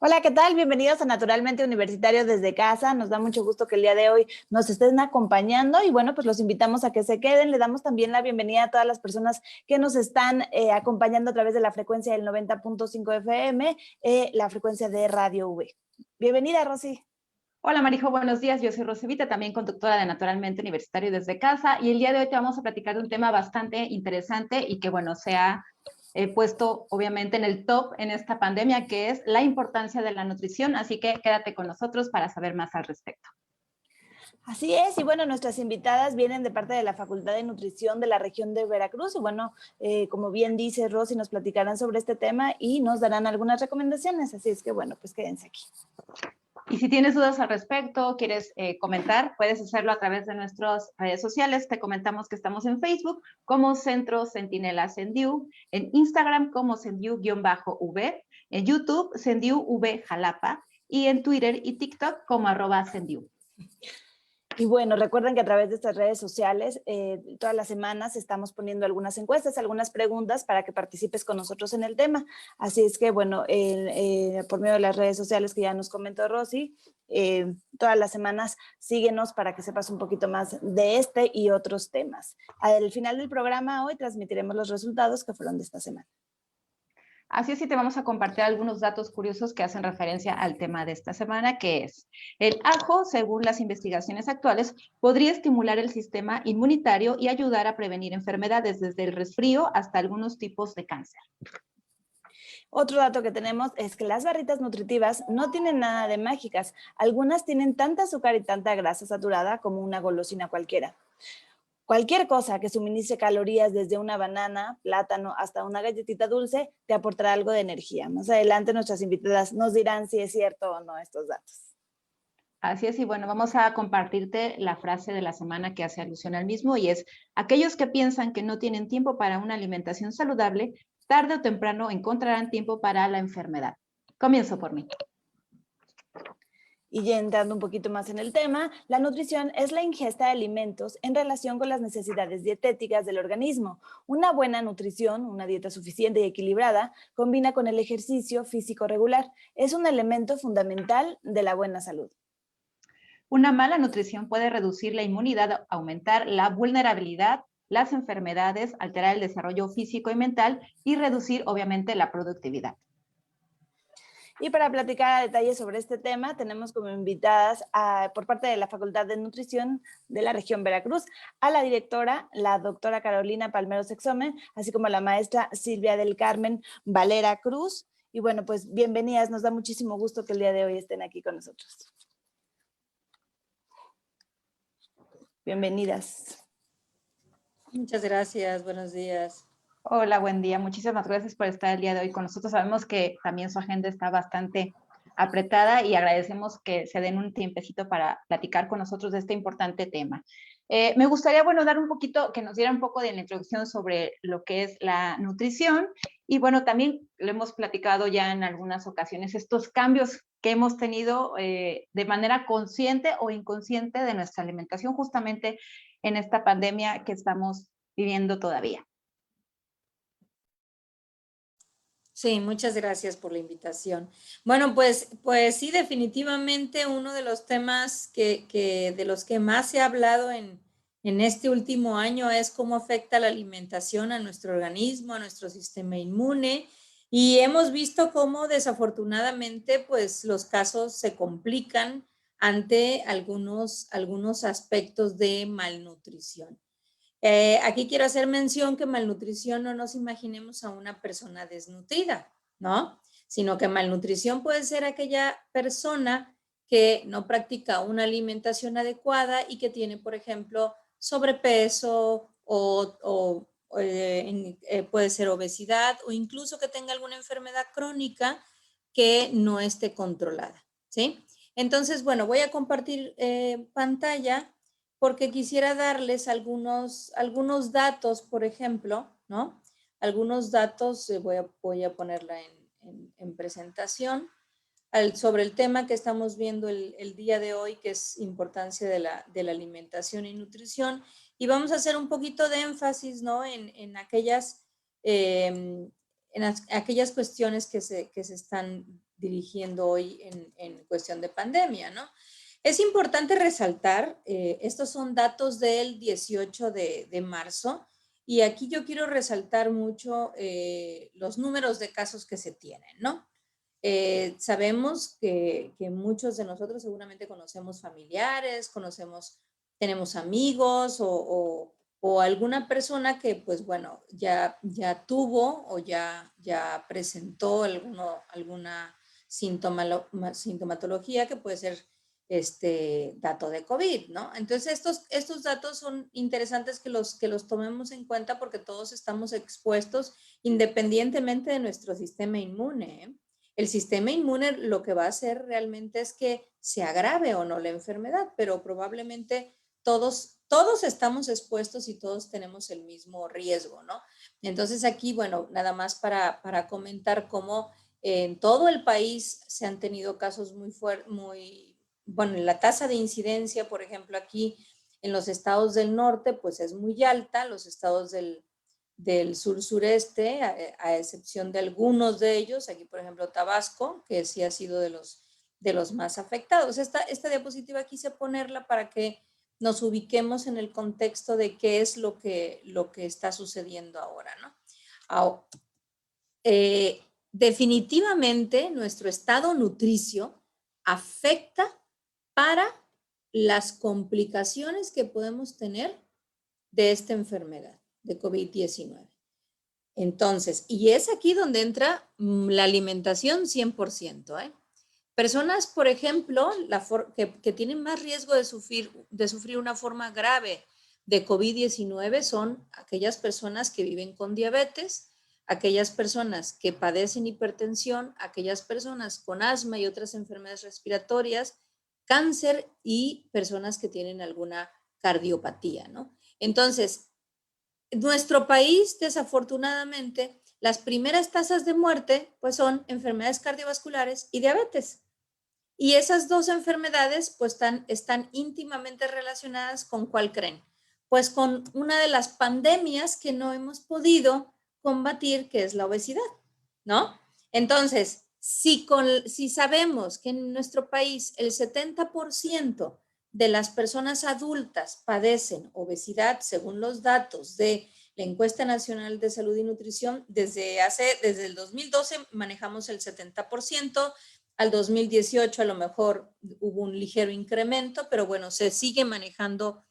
Hola, ¿qué tal? Bienvenidos a Naturalmente Universitario desde casa. Nos da mucho gusto que el día de hoy nos estén acompañando y bueno, pues los invitamos a que se queden. Le damos también la bienvenida a todas las personas que nos están acompañando a través de la frecuencia del 90.5 FM, la frecuencia de Radio V. Bienvenida, Rosy. Hola Marijo, buenos días. Yo soy Rosevita, también conductora de Naturalmente Universitario desde casa, y el día de hoy te vamos a platicar de un tema bastante interesante y que, bueno, se ha puesto obviamente en el top en esta pandemia, que es la importancia de la nutrición. Así que quédate con nosotros para saber más al respecto. Así es, y bueno, nuestras invitadas vienen de parte de la Facultad de Nutrición de la región de Veracruz, y bueno, como bien dice Rosy, nos platicarán sobre este tema y nos darán algunas recomendaciones, así es que bueno, pues quédense aquí. Y si tienes dudas al respecto, quieres comentar, puedes hacerlo a través de nuestras redes sociales. Te comentamos que estamos en Facebook como Centro Centinela Sendiu, en Instagram como Sendiu-V, en YouTube Sendiu-V Jalapa, y en Twitter y TikTok como @Sendiu. Y bueno, recuerden que a través de estas redes sociales, todas las semanas estamos poniendo algunas encuestas, algunas preguntas para que participes con nosotros en el tema. Así es que, bueno, por medio de las redes sociales que ya nos comentó Rosy, todas las semanas síguenos para que sepas un poquito más de este y otros temas. Al final del programa hoy transmitiremos los resultados que fueron de esta semana. Así es, y te vamos a compartir algunos datos curiosos que hacen referencia al tema de esta semana, que es el ajo, según las investigaciones actuales, podría estimular el sistema inmunitario y ayudar a prevenir enfermedades desde el resfrío hasta algunos tipos de cáncer. Otro dato que tenemos es que las barritas nutritivas no tienen nada de mágicas. Algunas tienen tanta azúcar y tanta grasa saturada como una golosina cualquiera. Cualquier cosa que suministre calorías desde una banana, plátano, hasta una galletita dulce, te aportará algo de energía. Más adelante nuestras invitadas nos dirán si es cierto o no estos datos. Así es, y bueno, vamos a compartirte la frase de la semana que hace alusión al mismo, y es: aquellos que piensan que no tienen tiempo para una alimentación saludable, tarde o temprano encontrarán tiempo para la enfermedad. Comienzo por mí. Y ya entrando un poquito más en el tema, la nutrición es la ingesta de alimentos en relación con las necesidades dietéticas del organismo. Una buena nutrición, una dieta suficiente y equilibrada, combina con el ejercicio físico regular. Es un elemento fundamental de la buena salud. Una mala nutrición puede reducir la inmunidad, aumentar la vulnerabilidad, las enfermedades, alterar el desarrollo físico y mental y reducir, obviamente, la productividad. Y para platicar a detalle sobre este tema, tenemos como invitadas por parte de la Facultad de Nutrición de la región Veracruz a la directora, la doctora Carolina Palmero Sexomen, así como a la maestra Silvia del Carmen Valera Cruz. Y bueno, pues bienvenidas, nos da muchísimo gusto que el día de hoy estén aquí con nosotros. Bienvenidas. Muchas gracias, buenos días. Hola, buen día. Muchísimas gracias por estar el día de hoy con nosotros. Sabemos que también su agenda está bastante apretada y agradecemos que se den un tiempecito para platicar con nosotros de este importante tema. Me gustaría, bueno, que nos diera un poco de la introducción sobre lo que es la nutrición, y bueno, también lo hemos platicado ya en algunas ocasiones, estos cambios que hemos tenido de manera consciente o inconsciente de nuestra alimentación justamente en esta pandemia que estamos viviendo todavía. Sí, muchas gracias por la invitación. Bueno, pues sí, definitivamente uno de los temas de los que más se ha hablado en este último año es cómo afecta la alimentación a nuestro organismo, a nuestro sistema inmune, y hemos visto cómo desafortunadamente pues los casos se complican ante algunos aspectos de malnutrición. Aquí quiero hacer mención que malnutrición no nos imaginemos a una persona desnutrida, ¿no? Sino que malnutrición puede ser aquella persona que no practica una alimentación adecuada y que tiene, por ejemplo, sobrepeso puede ser obesidad, o incluso que tenga alguna enfermedad crónica que no esté controlada, ¿sí? Entonces, bueno, voy a compartir pantalla porque quisiera darles algunos datos, por ejemplo, ¿no? Algunos datos, voy a ponerla en presentación, sobre el tema que estamos viendo el día de hoy, que es importancia de la alimentación y nutrición, y vamos a hacer un poquito de énfasis, ¿no? En aquellas cuestiones que se están dirigiendo hoy en cuestión de pandemia, ¿no? Es importante resaltar, estos son datos del 18 de marzo, y aquí yo quiero resaltar mucho los números de casos que se tienen, ¿no? Sabemos que muchos de nosotros seguramente conocemos familiares, tenemos amigos o alguna persona que, pues bueno, ya tuvo o ya presentó alguna sintomatología que puede ser dato de COVID, ¿no? Entonces, estos datos son interesantes que los tomemos en cuenta porque todos estamos expuestos independientemente de nuestro sistema inmune, ¿eh? El sistema inmune lo que va a hacer realmente es que se agrave o no la enfermedad, pero probablemente todos estamos expuestos y todos tenemos el mismo riesgo, ¿no? Entonces aquí, bueno, nada más para comentar cómo en todo el país se han tenido casos bueno, la tasa de incidencia, por ejemplo, aquí en los estados del norte, pues es muy alta, los estados del sur-sureste, a excepción de algunos de ellos, aquí por ejemplo Tabasco, que sí ha sido de los más afectados. Esta diapositiva quise ponerla para que nos ubiquemos en el contexto de qué es lo que está sucediendo ahora, ¿no? Definitivamente nuestro estado nutricio afecta para las complicaciones que podemos tener de esta enfermedad de COVID-19. Entonces, y es aquí donde entra la alimentación 100%, ¿eh? Personas, por ejemplo, que tienen más riesgo de sufrir una forma grave de COVID-19 son aquellas personas que viven con diabetes, aquellas personas que padecen hipertensión, aquellas personas con asma y otras enfermedades respiratorias, cáncer y personas que tienen alguna cardiopatía, ¿no? Entonces, nuestro país, desafortunadamente, las primeras tasas de muerte pues son enfermedades cardiovasculares y diabetes. Y esas dos enfermedades pues están íntimamente relacionadas con ¿cuál creen? Pues con una de las pandemias que no hemos podido combatir, que es la obesidad, ¿no? Entonces, si sabemos que en nuestro país el 70% de las personas adultas padecen obesidad, según los datos de la Encuesta Nacional de Salud y Nutrición, desde el 2012 manejamos el 70%, al 2018 a lo mejor hubo un ligero incremento, pero bueno, se sigue manejando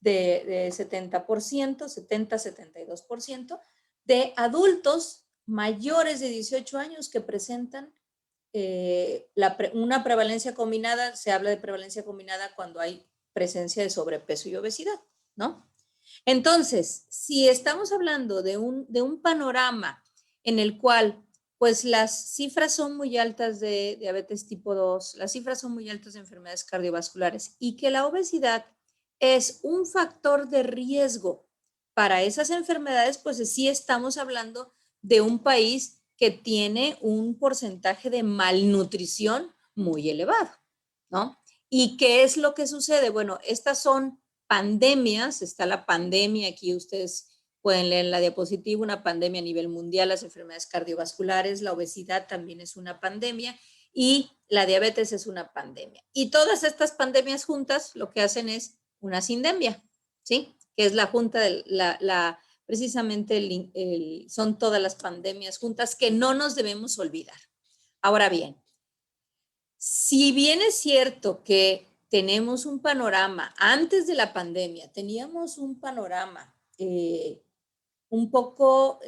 de 70%, 70-72% de adultos mayores de 18 años que presentan una prevalencia combinada. Se habla de prevalencia combinada cuando hay presencia de sobrepeso y obesidad, ¿no? Entonces, si estamos hablando de un panorama en el cual pues las cifras son muy altas de diabetes tipo 2, las cifras son muy altas de enfermedades cardiovasculares y que la obesidad es un factor de riesgo para esas enfermedades, pues sí estamos hablando de un país que tiene un porcentaje de malnutrición muy elevado, ¿no? ¿Y qué es lo que sucede? Bueno, estas son pandemias, está la pandemia, aquí ustedes pueden leer en la diapositiva, una pandemia a nivel mundial, las enfermedades cardiovasculares, la obesidad también es una pandemia y la diabetes es una pandemia. Y todas estas pandemias juntas lo que hacen es una sindemia, ¿sí? Que es la junta de precisamente son todas las pandemias juntas que no nos debemos olvidar. Ahora bien, si bien es cierto que tenemos un panorama, antes de la pandemia teníamos un panorama un poco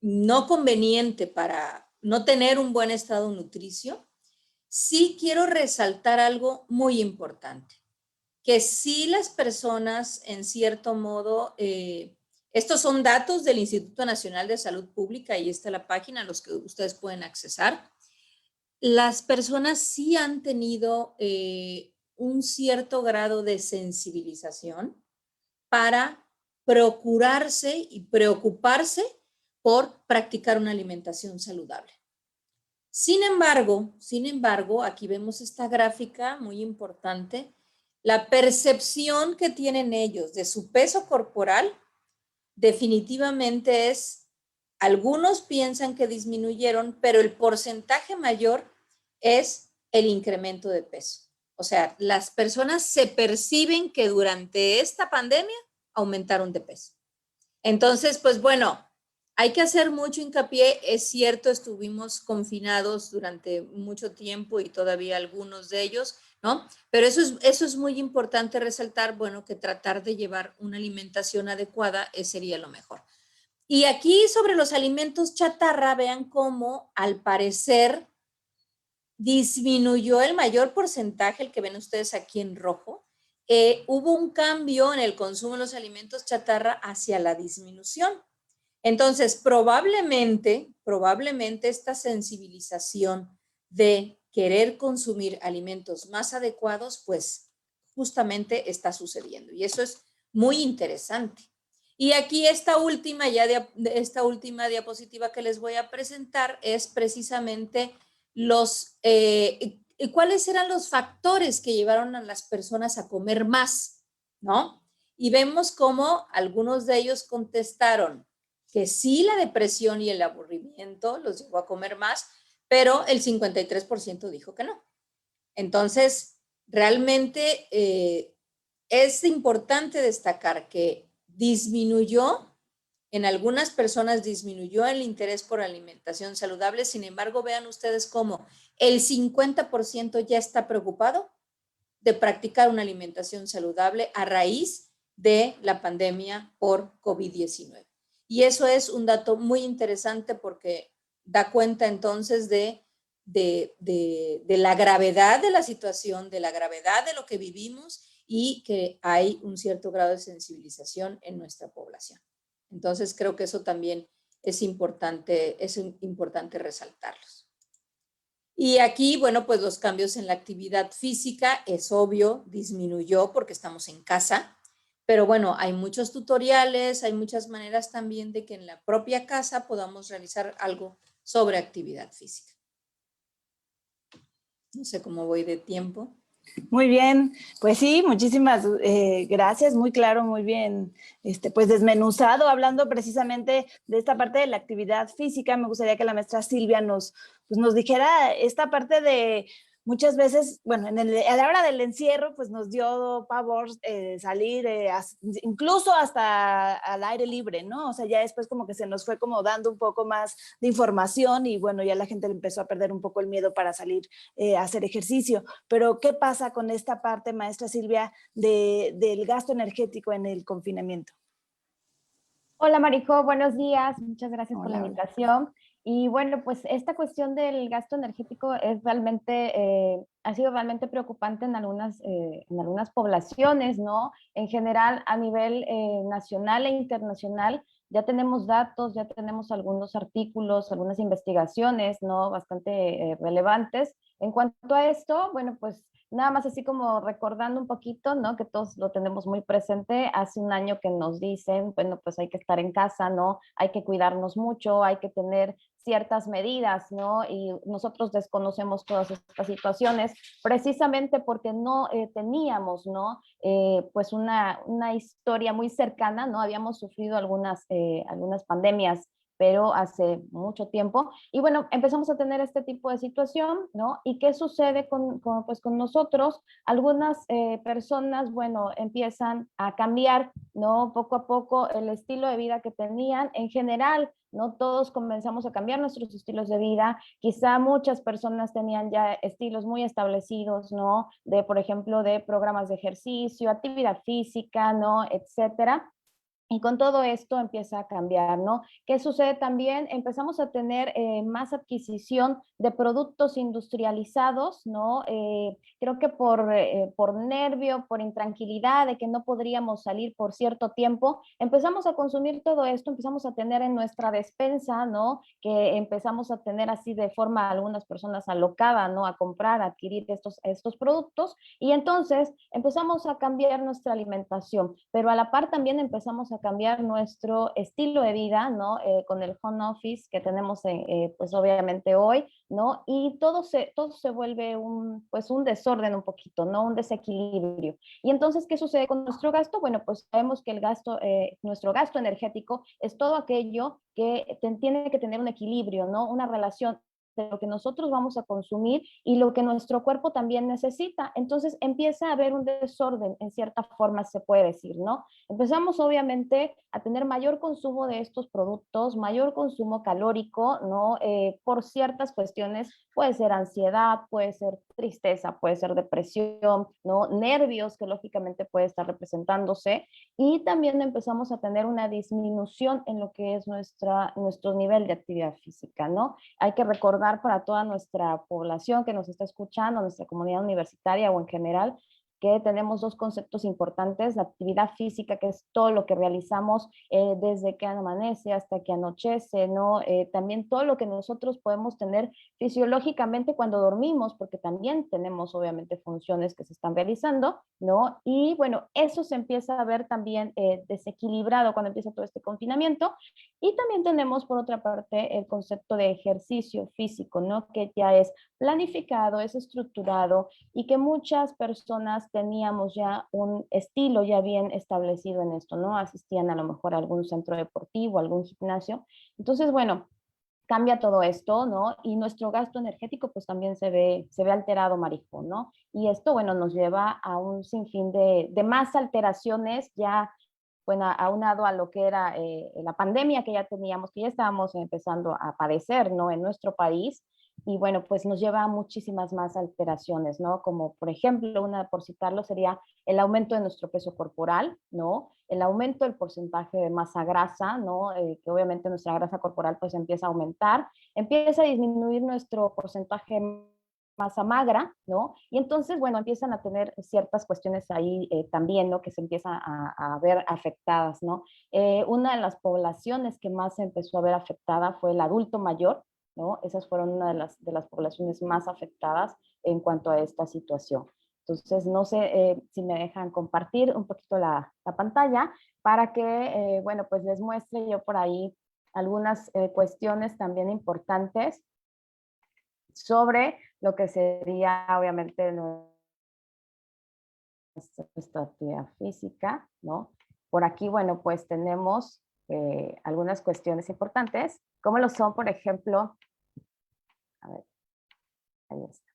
no conveniente para no tener un buen estado nutricio, sí quiero resaltar algo muy importante, que sí las personas en cierto modo, estos son datos del Instituto Nacional de Salud Pública, ahí está la página a los que ustedes pueden accesar. Las personas sí han tenido un cierto grado de sensibilización para procurarse y preocuparse por practicar una alimentación saludable. Sin embargo, aquí vemos esta gráfica muy importante, la percepción que tienen ellos de su peso corporal definitivamente algunos piensan que disminuyeron, pero el porcentaje mayor es el incremento de peso. O sea, las personas se perciben que durante esta pandemia aumentaron de peso. Entonces, pues bueno, hay que hacer mucho hincapié. Es cierto, estuvimos confinados durante mucho tiempo y todavía algunos de ellos, ¿no? Pero eso es muy importante resaltar, bueno, que tratar de llevar una alimentación adecuada sería lo mejor. Y aquí sobre los alimentos chatarra, vean cómo al parecer disminuyó el mayor porcentaje, el que ven ustedes aquí en rojo. Hubo un cambio en el consumo de los alimentos chatarra hacia la disminución. Entonces, probablemente esta sensibilización de querer consumir alimentos más adecuados, pues justamente está sucediendo. Y eso es muy interesante. Y aquí esta última diapositiva que les voy a presentar es precisamente cuáles eran los factores que llevaron a las personas a comer más, ¿no? Y vemos cómo algunos de ellos contestaron que sí, la depresión y el aburrimiento los llevó a comer más, pero el 53% dijo que no. Entonces, realmente es importante destacar que en algunas personas disminuyó el interés por alimentación saludable. Sin embargo, vean ustedes cómo el 50% ya está preocupado de practicar una alimentación saludable a raíz de la pandemia por COVID-19. Y eso es un dato muy interesante porque da cuenta entonces de la gravedad de la situación, de la gravedad de lo que vivimos y que hay un cierto grado de sensibilización en nuestra población. Entonces creo que eso también es importante resaltarlos. Y aquí, bueno, pues los cambios en la actividad física, es obvio, disminuyó porque estamos en casa, pero bueno, hay muchos tutoriales, hay muchas maneras también de que en la propia casa podamos realizar algo sobre actividad física. No sé cómo voy de tiempo. Muy bien, pues sí, muchísimas gracias, muy claro, muy bien, pues desmenuzado, hablando precisamente de esta parte de la actividad física. Me gustaría que la maestra Silvia nos dijera esta parte de muchas veces, bueno, a la hora del encierro, pues nos dio pavor salir, incluso hasta al aire libre, ¿no? O sea, ya después como que se nos fue como dando un poco más de información y bueno, ya la gente empezó a perder un poco el miedo para salir a hacer ejercicio. Pero, ¿qué pasa con esta parte, maestra Silvia, del gasto energético en el confinamiento? Hola Marijo, buenos días, muchas gracias por la Hola. invitación. Y bueno, pues esta cuestión del gasto energético es realmente, ha sido realmente preocupante en algunas poblaciones, ¿no? En general, a nivel nacional e internacional, ya tenemos datos, ya tenemos algunos artículos, algunas investigaciones, ¿no? Bastante relevantes. En cuanto a esto, bueno, pues nada más así como recordando un poquito, ¿no? Que todos lo tenemos muy presente. Hace un año que nos dicen, bueno, pues hay que estar en casa, ¿no? Hay que cuidarnos mucho, hay que tener ciertas medidas, ¿no? Y nosotros desconocemos todas estas situaciones precisamente porque no teníamos, ¿no? Pues una historia muy cercana, ¿no? Habíamos sufrido algunas pandemias, pero hace mucho tiempo. Y bueno, empezamos a tener este tipo de situación, ¿no? ¿Y qué sucede con nosotros? Algunas personas, bueno, empiezan a cambiar, ¿no? Poco a poco el estilo de vida que tenían. En general, no todos comenzamos a cambiar nuestros estilos de vida. Quizá muchas personas tenían ya estilos muy establecidos, ¿no? De, por ejemplo, de programas de ejercicio, actividad física, ¿no? Etcétera. Y con todo esto empieza a cambiar, ¿no? ¿Qué sucede también? Empezamos a tener más adquisición de productos industrializados, ¿no? Creo que por nervio, por intranquilidad de que no podríamos salir por cierto tiempo, empezamos a consumir todo esto, empezamos a tener en nuestra despensa, ¿no? Que empezamos a tener así de forma algunas personas alocada, ¿no? A comprar, a adquirir estos productos y entonces empezamos a cambiar nuestra alimentación, pero a la par también empezamos a cambiar nuestro estilo de vida, ¿no? Con el home office que tenemos, pues obviamente hoy, ¿no? Y todo se vuelve pues un desorden un poquito, ¿no? Un desequilibrio. Y entonces, ¿qué sucede con nuestro gasto? Bueno, pues sabemos que nuestro gasto energético es todo aquello que tiene que tener un equilibrio, ¿no? Una relación entre lo que nosotros vamos a consumir y lo que nuestro cuerpo también necesita. Entonces empieza a haber un desorden, en cierta forma se puede decir, ¿no? Empezamos obviamente a tener mayor consumo de estos productos, mayor consumo calórico, ¿no? Por ciertas cuestiones, puede ser ansiedad, puede ser tristeza, puede ser depresión, ¿no? Nervios que lógicamente puede estar representándose, y también empezamos a tener una disminución en lo que es nuestro nivel de actividad física, ¿no? Hay que recordar para toda nuestra población que nos está escuchando, nuestra comunidad universitaria o en general, que tenemos dos conceptos importantes: la actividad física, que es todo lo que realizamos desde que amanece hasta que anochece, ¿no? También todo lo que nosotros podemos tener fisiológicamente cuando dormimos, porque también tenemos obviamente funciones que se están realizando, ¿no? Y bueno, eso se empieza a ver también desequilibrado cuando empieza todo este confinamiento. Y también tenemos por otra parte el concepto de ejercicio físico, ¿no? Que ya es planificado, es estructurado, y que muchas personas teníamos ya un estilo ya bien establecido en esto, ¿no? Asistían a lo mejor a algún centro deportivo, algún gimnasio. Entonces, bueno, cambia todo esto, ¿no? Y nuestro gasto energético pues también se ve alterado, Marijo, ¿no? Y esto, bueno, nos lleva a un sinfín de más alteraciones ya, bueno, aunado a lo que era la pandemia que ya teníamos, que ya estábamos empezando a padecer, ¿no? En nuestro país. Y bueno, pues nos lleva a muchísimas más alteraciones, ¿no? Como por ejemplo, una por citarlo sería el aumento de nuestro peso corporal, ¿no? El aumento del porcentaje de masa grasa, ¿no? Que obviamente nuestra grasa corporal pues empieza a aumentar, empieza a disminuir nuestro porcentaje de masa magra, ¿no? Y entonces, bueno, empiezan a tener ciertas cuestiones ahí también, ¿no? Que se empiezan a ver afectadas, ¿no? Una de las poblaciones que más se empezó a ver afectada fue el adulto mayor, ¿no? Esas fueron una de las poblaciones más afectadas en cuanto a esta situación. Entonces, no sé si me dejan compartir un poquito la pantalla para que, bueno, pues les muestre yo por ahí algunas cuestiones también importantes sobre lo que sería, obviamente, nuestra actividad física, ¿no? Por aquí, bueno, pues tenemos algunas cuestiones importantes, como lo son, por ejemplo, a ver, ahí está.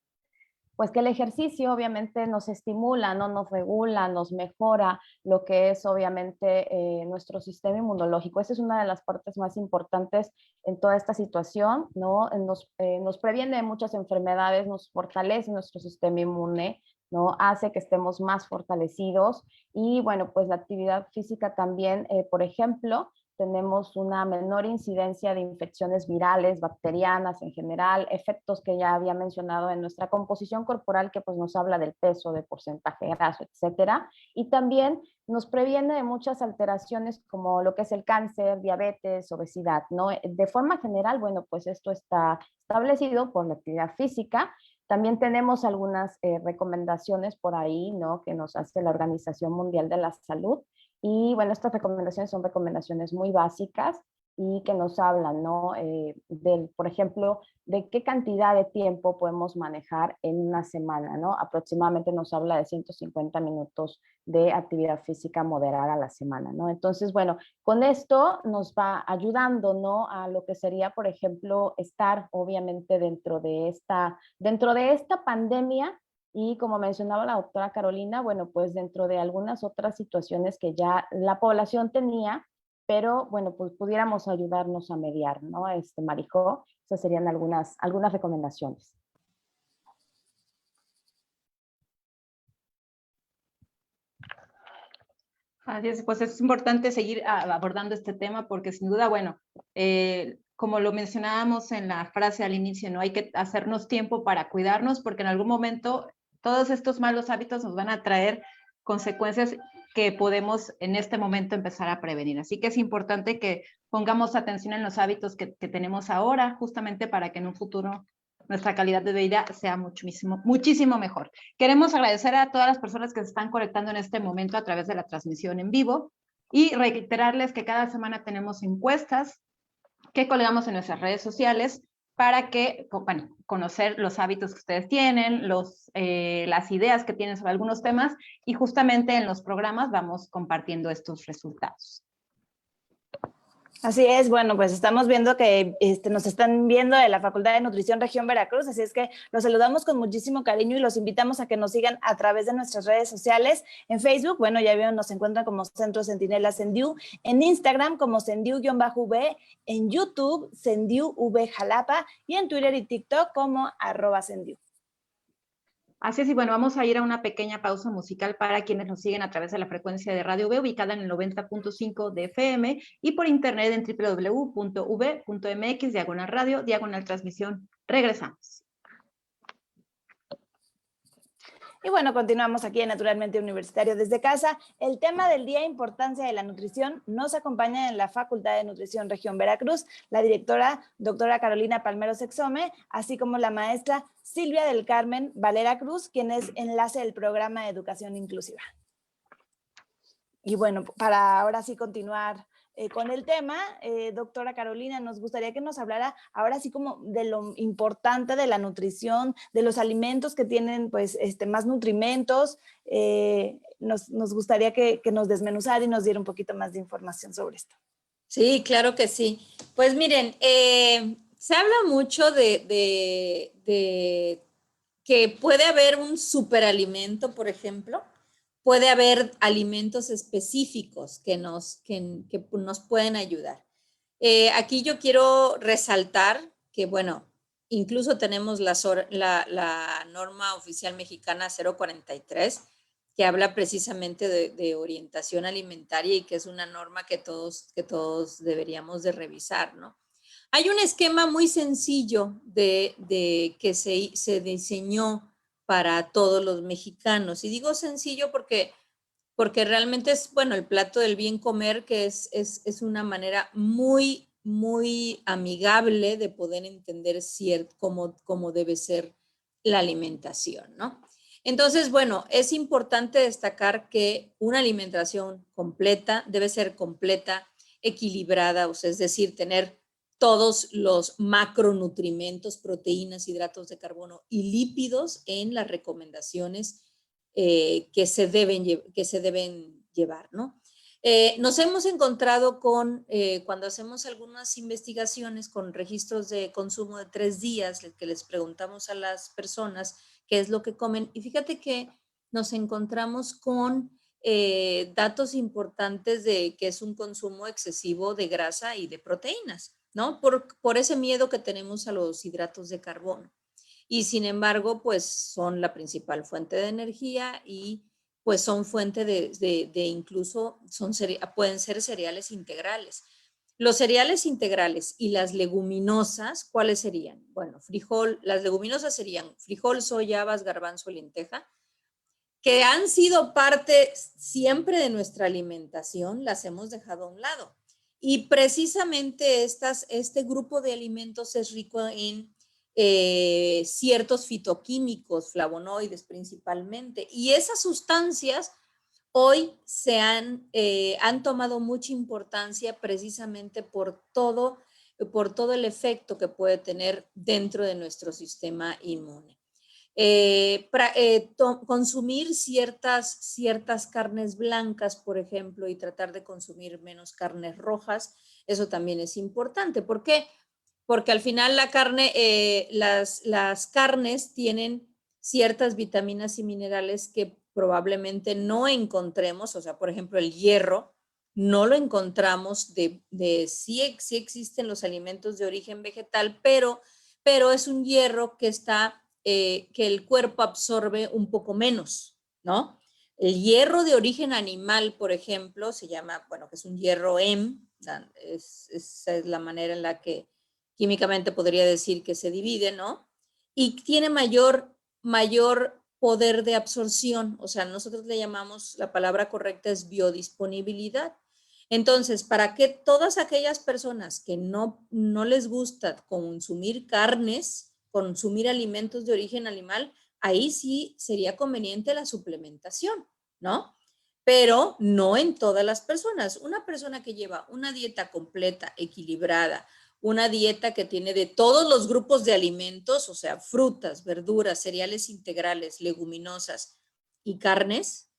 Pues que el ejercicio obviamente nos estimula, ¿no? Nos regula, nos mejora lo que es obviamente nuestro sistema inmunológico. Esa es una de las partes más importantes en toda esta situación, ¿no? Nos previene de muchas enfermedades, nos fortalece nuestro sistema inmune, ¿no? Hace que estemos más fortalecidos. Y bueno, pues la actividad física también, por ejemplo, tenemos una menor incidencia de infecciones virales, bacterianas en general, efectos que ya había mencionado en nuestra composición corporal, que pues nos habla del peso, de porcentaje graso, etcétera. Y también nos previene de muchas alteraciones como lo que es el cáncer, diabetes, obesidad, ¿no? De forma general, bueno, pues esto está establecido por la actividad física. También tenemos algunas recomendaciones por ahí, ¿no? Que nos hace la Organización Mundial de la Salud. Y bueno, estas recomendaciones son recomendaciones muy básicas y que nos hablan, ¿no? Por ejemplo, de qué cantidad de tiempo podemos manejar en una semana, ¿no? Aproximadamente nos habla de 150 minutos de actividad física moderada a la semana, ¿no? Entonces, bueno, con esto nos va ayudando, ¿no? A lo que sería, por ejemplo, estar obviamente dentro de esta pandemia. Y como mencionaba la doctora Carolina, bueno, pues dentro de algunas otras situaciones que ya la población tenía, pero bueno, pues pudiéramos ayudarnos a mediar, ¿no? Marijo, esas serían algunas recomendaciones. Así es, pues es importante seguir abordando este tema porque sin duda, bueno, como lo mencionábamos en la frase al inicio, no hay que hacernos tiempo para cuidarnos porque en algún momento todos estos malos hábitos nos van a traer consecuencias que podemos en este momento empezar a prevenir. Así que es importante que pongamos atención en los hábitos que tenemos ahora, justamente para que en un futuro nuestra calidad de vida sea muchísimo mejor. Queremos agradecer a todas las personas que se están conectando en este momento a través de la transmisión en vivo y reiterarles que cada semana tenemos encuestas que colgamos en nuestras redes sociales para que, bueno, conocer los hábitos que ustedes tienen, las ideas que tienen sobre algunos temas y justamente en los programas vamos compartiendo estos resultados. Así es, bueno, pues estamos viendo que nos están viendo de la Facultad de Nutrición Región Veracruz, así es que los saludamos con muchísimo cariño y los invitamos a que nos sigan a través de nuestras redes sociales. En Facebook, bueno, ya vieron, nos encuentran como Centro Centinela Sendiu, en Instagram como Sendiu-V, en YouTube Sendiu-V Jalapa y en Twitter y TikTok como @Sendiu. Así es, y bueno, vamos a ir a una pequeña pausa musical para quienes nos siguen a través de la frecuencia de Radio V, ubicada en el 90.5 de FM, y por internet en www.v.mx/radio, /transmisión. Regresamos. Y bueno, continuamos aquí en Naturalmente Universitario desde casa. El tema del día, importancia de la nutrición, nos acompaña en la Facultad de Nutrición Región Veracruz, la directora doctora Carolina Palmeros Exome, así como la maestra Silvia del Carmen Valera Cruz, quien es enlace del programa de Educación Inclusiva. Y bueno, para ahora sí continuar con el tema, doctora Carolina, nos gustaría que nos hablara ahora sí como de lo importante de la nutrición, de los alimentos que tienen pues más nutrimentos. Nos gustaría que nos desmenuzara y nos diera un poquito más de información sobre esto. Sí, claro que sí. Pues miren, se habla mucho de que puede haber un superalimento, por ejemplo. Puede haber alimentos específicos que nos pueden ayudar. Aquí yo quiero resaltar que, bueno, incluso tenemos la norma oficial mexicana 043, que habla precisamente de orientación alimentaria y que es una norma que todos deberíamos de revisar, ¿no? Hay un esquema muy sencillo que se diseñó para todos los mexicanos. Y digo sencillo porque realmente es, bueno, el plato del bien comer, que es una manera muy, muy amigable de poder entender cómo debe ser la alimentación, ¿no? Entonces, bueno, es importante destacar que una alimentación completa debe ser completa, equilibrada, o sea, es decir, tener todos los macronutrimentos, proteínas, hidratos de carbono y lípidos en las recomendaciones que se deben llevar, ¿no? Nos hemos encontrado cuando hacemos algunas investigaciones con registros de consumo de 3 días, que les preguntamos a las personas qué es lo que comen, y fíjate que nos encontramos con datos importantes de que es un consumo excesivo de grasa y de proteínas, ¿no? Por ese miedo que tenemos a los hidratos de carbono. Y sin embargo, pues son la principal fuente de energía y pues son fuente de incluso, pueden ser cereales integrales. Los cereales integrales y las leguminosas, ¿cuáles serían? Bueno, las leguminosas serían frijol, soya, habas, garbanzo, lenteja, que han sido parte siempre de nuestra alimentación, las hemos dejado a un lado. Y precisamente este grupo de alimentos es rico en ciertos fitoquímicos, flavonoides principalmente, y esas sustancias hoy han tomado mucha importancia precisamente por todo el efecto que puede tener dentro de nuestro sistema inmune. Consumir ciertas carnes blancas, por ejemplo, y tratar de consumir menos carnes rojas, eso también es importante. ¿Por qué? Porque al final la carne, las carnes tienen ciertas vitaminas y minerales que probablemente no encontremos, o sea, por ejemplo, el hierro, no lo encontramos sí existen los alimentos de origen vegetal, pero es un hierro que que el cuerpo absorbe un poco menos, ¿no? El hierro de origen animal, por ejemplo, se llama, bueno, que es un hierro Hem, esa es la manera en la que químicamente podría decir que se divide, ¿no? Y tiene mayor poder de absorción, o sea, nosotros le llamamos, la palabra correcta es biodisponibilidad. Entonces, para que todas aquellas personas que no les gusta consumir carnes, consumir alimentos de origen animal, ahí sí sería conveniente la suplementación, ¿no? Pero no en todas las personas. Una persona que lleva una dieta completa, equilibrada, una dieta que tiene de todos los grupos de alimentos, o sea, frutas, verduras, cereales integrales, leguminosas y carnes,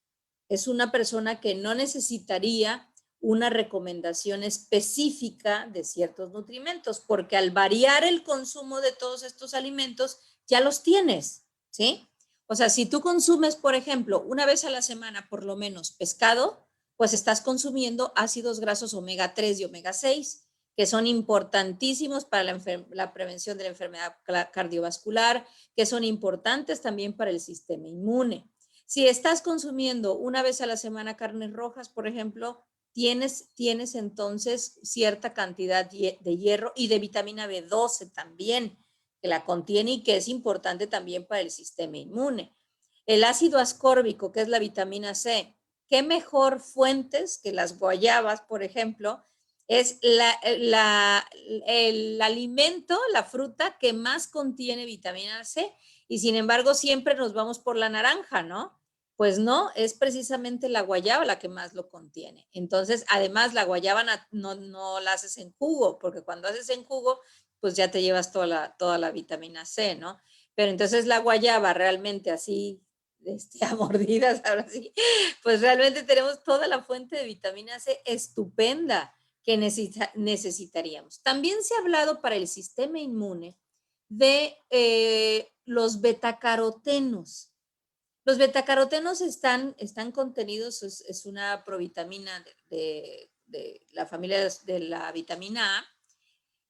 es una persona que no necesitaría una recomendación específica de ciertos nutrimentos, porque al variar el consumo de todos estos alimentos, ya los tienes, ¿sí? O sea, si tú consumes, por ejemplo, una vez a la semana por lo menos pescado, pues estás consumiendo ácidos grasos omega 3 y omega 6, que son importantísimos para la prevención de la enfermedad cardiovascular, que son importantes también para el sistema inmune. Si estás consumiendo una vez a la semana carnes rojas, por ejemplo, tienes entonces cierta cantidad de hierro y de vitamina B12 también, que la contiene y que es importante también para el sistema inmune. El ácido ascórbico, que es la vitamina C, qué mejor fuentes que las guayabas, por ejemplo, es el alimento, la fruta que más contiene vitamina C, y sin embargo siempre nos vamos por la naranja, ¿no? Pues no, es precisamente la guayaba la que más lo contiene. Entonces, además, la guayaba no la haces en jugo, porque cuando haces en jugo, pues ya te llevas toda la vitamina C, ¿no? Pero entonces la guayaba realmente así, a mordidas, ahora sí, pues realmente tenemos toda la fuente de vitamina C estupenda que necesitaríamos. También se ha hablado para el sistema inmune de los betacarotenos. Los betacarotenos están contenidos, es una provitamina de la familia de la vitamina A.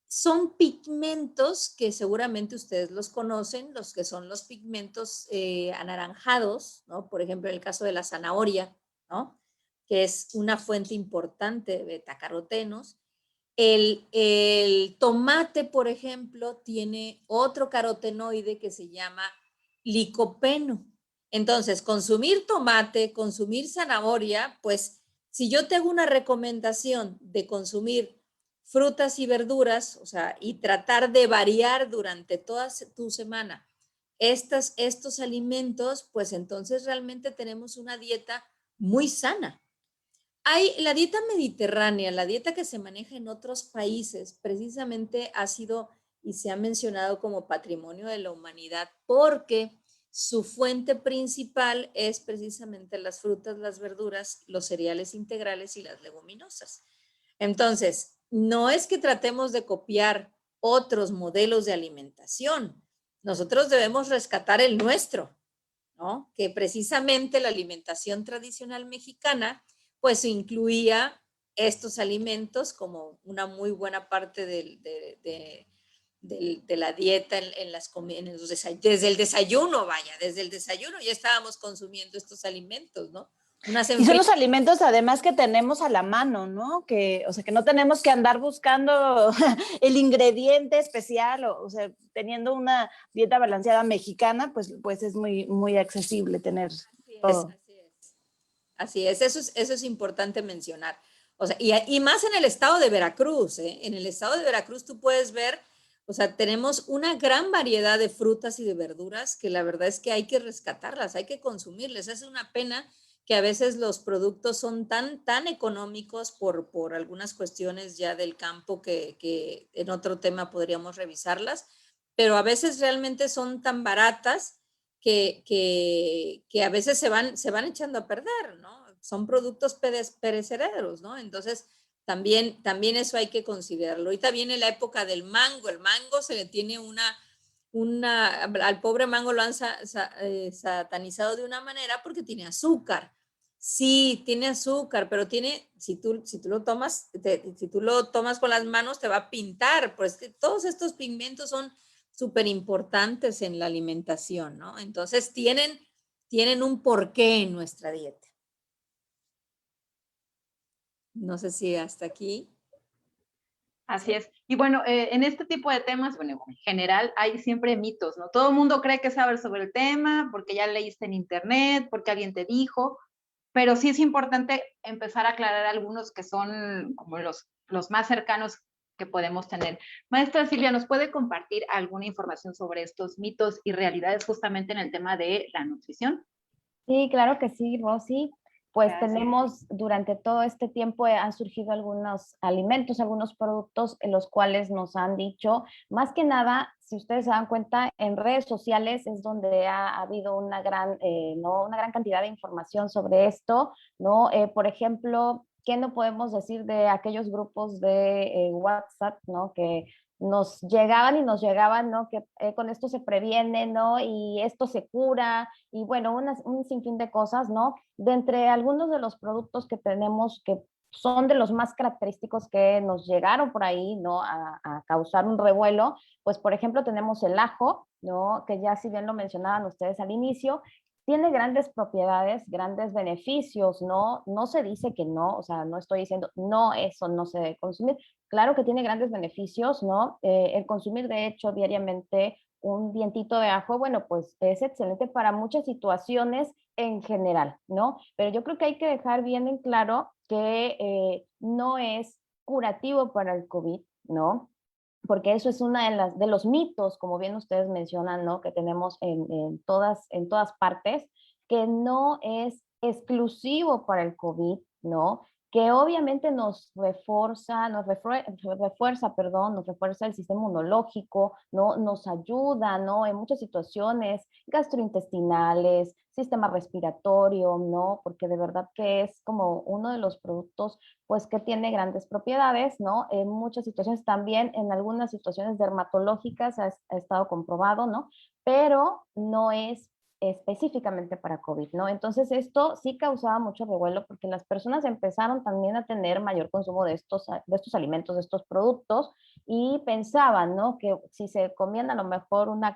Son pigmentos que seguramente ustedes los conocen, los que son los pigmentos anaranjados, ¿no? Por ejemplo, en el caso de la zanahoria, ¿no? Que es una fuente importante de betacarotenos. El tomate, por ejemplo, tiene otro carotenoide que se llama licopeno. Entonces, consumir tomate, consumir zanahoria, pues si yo te hago una recomendación de consumir frutas y verduras, o sea, y tratar de variar durante toda tu semana estos alimentos, pues entonces realmente tenemos una dieta muy sana. Hay la dieta mediterránea, la dieta que se maneja en otros países, precisamente ha sido y se ha mencionado como patrimonio de la humanidad porque su fuente principal es precisamente las frutas, las verduras, los cereales integrales y las leguminosas. Entonces, no es que tratemos de copiar otros modelos de alimentación. Nosotros debemos rescatar el nuestro, ¿no? Que precisamente la alimentación tradicional mexicana pues incluía estos alimentos como una muy buena parte de la dieta desde el desayuno, vaya, desde el desayuno ya estábamos consumiendo estos alimentos, ¿no? Y son los alimentos además que tenemos a la mano, ¿no? O sea, que no tenemos que andar buscando el ingrediente especial, o sea, teniendo una dieta balanceada mexicana, pues es muy, muy accesible tener todo. Así es, eso es importante mencionar. O sea, y más en el estado de Veracruz, ¿eh? En el estado de Veracruz tú puedes ver, o sea, tenemos una gran variedad de frutas y de verduras que la verdad es que hay que rescatarlas, hay que consumirles. Es una pena que a veces los productos son tan económicos por algunas cuestiones ya del campo que en otro tema podríamos revisarlas, pero a veces realmente son tan baratas que a veces se van echando a perder, ¿no? Son productos perecederos, ¿no? Entonces, también eso hay que considerarlo. Ahorita viene la época del mango. El mango se le tiene al pobre mango lo han satanizado de una manera porque tiene azúcar. Sí, tiene azúcar, pero si tú lo tomas, si tú lo tomas con las manos te va a pintar, pues todos estos pigmentos son súper importantes en la alimentación, ¿no? Entonces tienen un porqué en nuestra dieta. No sé si hasta aquí. Así es. Y bueno, en este tipo de temas, bueno, en general hay siempre mitos, ¿no? Todo el mundo cree que sabe sobre el tema porque ya leíste en internet, porque alguien te dijo, pero sí es importante empezar a aclarar algunos que son como los más cercanos que podemos tener. Maestra Silvia, ¿nos puede compartir alguna información sobre estos mitos y realidades justamente en el tema de la nutrición? Sí, claro que sí, Rosy. Pues Gracias. tenemos, durante todo este tiempo han surgido algunos alimentos, algunos productos en los cuales nos han dicho, más que nada, si ustedes se dan cuenta, en redes sociales es donde ha habido una gran, ¿no? Una gran cantidad de información sobre esto, ¿no? Por ejemplo, ¿qué no podemos decir de aquellos grupos de WhatsApp, ¿no? Que nos llegaban y nos llegaban, ¿no? Que con esto se previene, ¿no? Y esto se cura, y bueno, un sinfín de cosas, ¿no? De entre algunos de los productos que tenemos que son de los más característicos que nos llegaron por ahí, ¿no? A causar un revuelo, pues por ejemplo tenemos el ajo, ¿no? Que ya si bien lo mencionaban ustedes al inicio, tiene grandes propiedades, grandes beneficios, ¿no? No se dice que no, o sea, no estoy diciendo, no, eso no se debe consumir. Claro que tiene grandes beneficios, ¿no? El consumir, de hecho, diariamente un dientito de ajo, bueno, pues es excelente para muchas situaciones en general, ¿no? Pero yo creo que hay que dejar bien en claro que no es curativo para el COVID, ¿no? Porque eso es una de los mitos, como bien ustedes mencionan, ¿no? Que tenemos en todas partes, que no es exclusivo para el COVID, ¿no? Que obviamente nos refuerza el sistema inmunológico, ¿no? Nos ayuda, ¿no? En muchas situaciones gastrointestinales, sistema respiratorio, ¿no? Porque de verdad que es como uno de los productos pues que tiene grandes propiedades, ¿no? En muchas situaciones también, en algunas situaciones dermatológicas ha estado comprobado, ¿no? Pero no es específicamente para COVID, ¿no? Entonces esto sí causaba mucho revuelo porque las personas empezaron también a tener mayor consumo de estos alimentos, de estos productos y pensaban, ¿no? Que si se comían a lo mejor una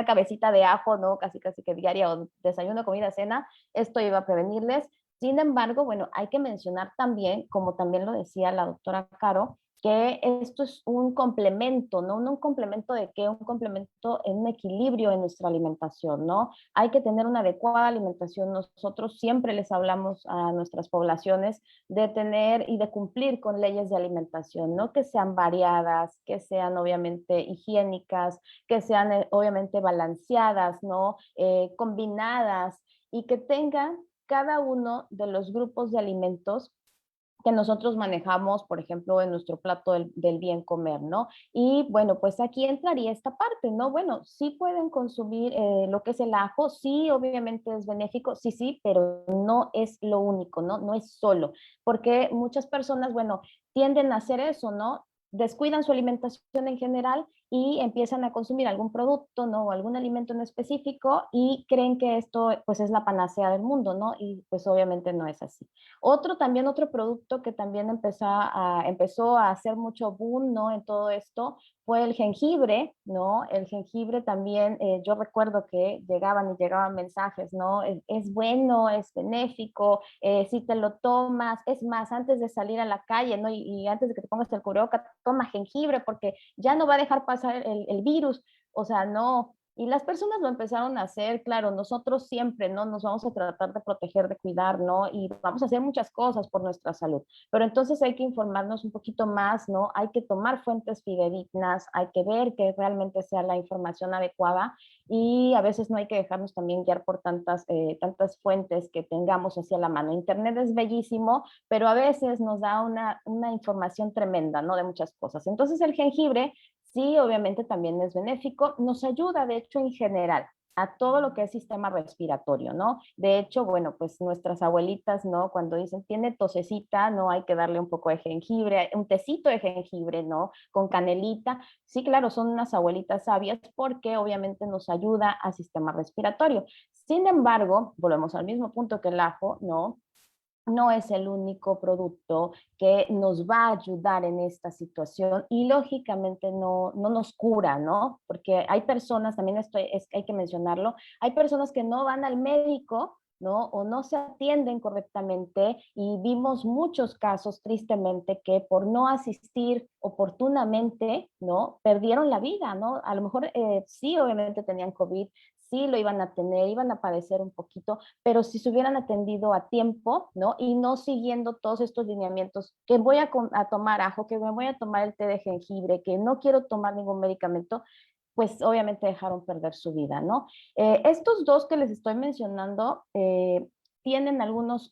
cabecita de ajo, ¿no? Casi casi que diaria o desayuno, comida, cena, esto iba a prevenirles. Sin embargo, bueno, hay que mencionar también, como también lo decía la doctora Caro, que esto es un complemento, ¿no? No un complemento de qué, un complemento en un equilibrio en nuestra alimentación, ¿no? Hay que tener una adecuada alimentación. Nosotros siempre les hablamos a nuestras poblaciones de tener y de cumplir con leyes de alimentación, ¿no? Que sean variadas, que sean obviamente higiénicas, que sean obviamente balanceadas, ¿no? Combinadas y que tengan cada uno de los grupos de alimentos que nosotros manejamos, por ejemplo, en nuestro plato del bien comer, ¿no? Y bueno, pues aquí entraría esta parte, ¿no? Bueno, sí pueden consumir lo que es el ajo, sí, obviamente es benéfico, sí, sí, pero no es lo único, ¿no? No es solo, porque muchas personas, bueno, tienden a hacer eso, ¿no? Descuidan su alimentación en general y empiezan a consumir algún producto, ¿no? O algún alimento en específico y creen que esto, pues, es la panacea del mundo, ¿no? Y pues obviamente no es así. Otro producto que también empezó a hacer mucho boom, ¿no? En todo esto fue el jengibre, ¿no? El jengibre también, yo recuerdo que llegaban mensajes, ¿no? Es bueno, es benéfico, si te lo tomas, es más, antes de salir a la calle, ¿no? Y antes de que te pongas el cubrebocas, toma jengibre porque ya no va a dejar pasar el virus, o sea, no. Y las personas lo empezaron a hacer, claro, nosotros siempre, ¿no? Nos vamos a tratar de proteger, de cuidar, ¿no? Y vamos a hacer muchas cosas por nuestra salud. Pero entonces hay que informarnos un poquito más, ¿no? Hay que tomar fuentes fidedignas, hay que ver que realmente sea la información adecuada y a veces no hay que dejarnos también guiar por tantas fuentes que tengamos hacia la mano. Internet es bellísimo, pero a veces nos da una información tremenda, ¿no? De muchas cosas. Entonces el jengibre sí, obviamente también es benéfico, nos ayuda de hecho en general a todo lo que es sistema respiratorio, ¿no? De hecho, bueno, pues nuestras abuelitas, ¿no? Cuando dicen tiene tosecita, ¿no? Hay que darle un poco de jengibre, un tecito de jengibre, ¿no? Con canelita. Sí, claro, son unas abuelitas sabias porque obviamente nos ayuda al sistema respiratorio. Sin embargo, volvemos al mismo punto que el ajo, ¿no? No es el único producto que nos va a ayudar en esta situación y lógicamente no nos cura, ¿no? Porque hay personas, también hay que mencionarlo, hay personas que no van al médico, ¿no? O no se atienden correctamente y vimos muchos casos tristemente que por no asistir oportunamente, ¿no? Perdieron la vida, ¿no? A lo mejor sí, obviamente tenían COVID, sí lo iban a tener, iban a padecer un poquito, pero si se hubieran atendido a tiempo, ¿no? Y no siguiendo todos estos lineamientos, que voy a tomar ajo, que me voy a tomar el té de jengibre, que no quiero tomar ningún medicamento, pues obviamente dejaron perder su vida, ¿no? Estos dos que les estoy mencionando tienen algunos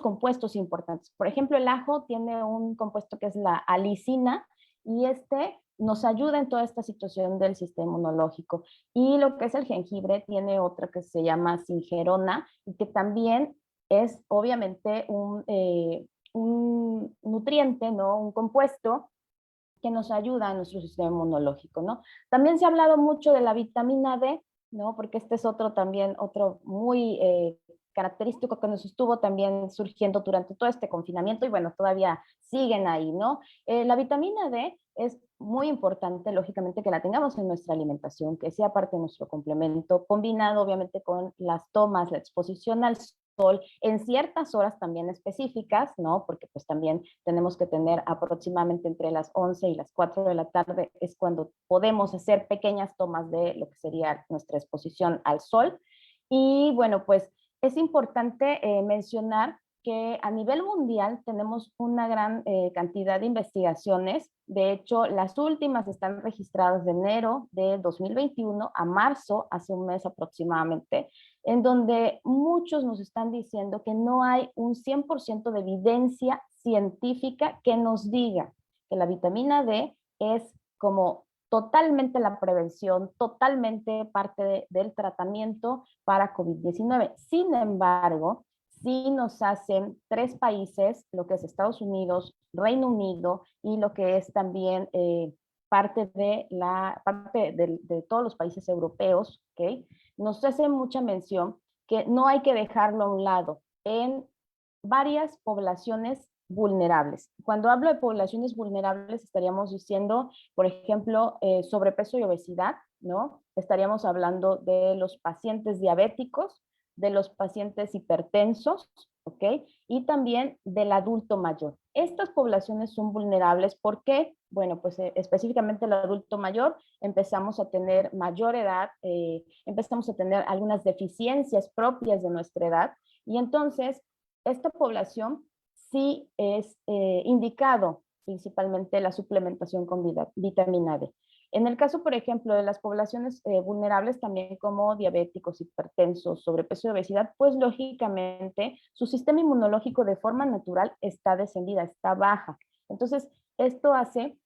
compuestos importantes. Por ejemplo, el ajo tiene un compuesto que es la alicina y este nos ayuda en toda esta situación del sistema inmunológico. Y lo que es el jengibre tiene otra que se llama singerona y que también es obviamente un nutriente, ¿no? Un compuesto que nos ayuda a nuestro sistema inmunológico, ¿no? También se ha hablado mucho de la vitamina D, ¿no? Porque este es otro muy característico que nos estuvo también surgiendo durante todo este confinamiento y bueno, todavía siguen ahí, ¿no? La vitamina D es muy importante, lógicamente, que la tengamos en nuestra alimentación, que sea parte de nuestro complemento, combinado obviamente con las tomas, la exposición al sol en ciertas horas también específicas, ¿no? Porque pues también tenemos que tener aproximadamente entre las 11 y las 4 de la tarde es cuando podemos hacer pequeñas tomas de lo que sería nuestra exposición al sol. Y bueno, pues es importante mencionar que a nivel mundial tenemos una gran cantidad de investigaciones. De hecho, las últimas están registradas de enero de 2021 a marzo, hace un mes aproximadamente, en donde muchos nos están diciendo que no hay un 100% de evidencia científica que nos diga que la vitamina D es como totalmente la prevención, totalmente parte del tratamiento para COVID-19. Sin embargo, sí nos hacen 3 países, lo que es Estados Unidos, Reino Unido y lo que es también parte de todos los países europeos, ¿ok? Nos hace mucha mención que no hay que dejarlo a un lado en varias poblaciones vulnerables. Cuando hablo de poblaciones vulnerables, estaríamos diciendo, por ejemplo, sobrepeso y obesidad, ¿no? Estaríamos hablando de los pacientes diabéticos, de los pacientes hipertensos, ¿ok? Y también del adulto mayor. Estas poblaciones son vulnerables porque, bueno, pues específicamente el adulto mayor empezamos a tener mayor edad, empezamos a tener algunas deficiencias propias de nuestra edad y entonces esta población sí es indicado principalmente la suplementación con vitamina D. En el caso, por ejemplo, de las poblaciones vulnerables también como diabéticos, hipertensos, sobrepeso y obesidad, pues lógicamente su sistema inmunológico de forma natural está descendida, está baja. Entonces, esto hace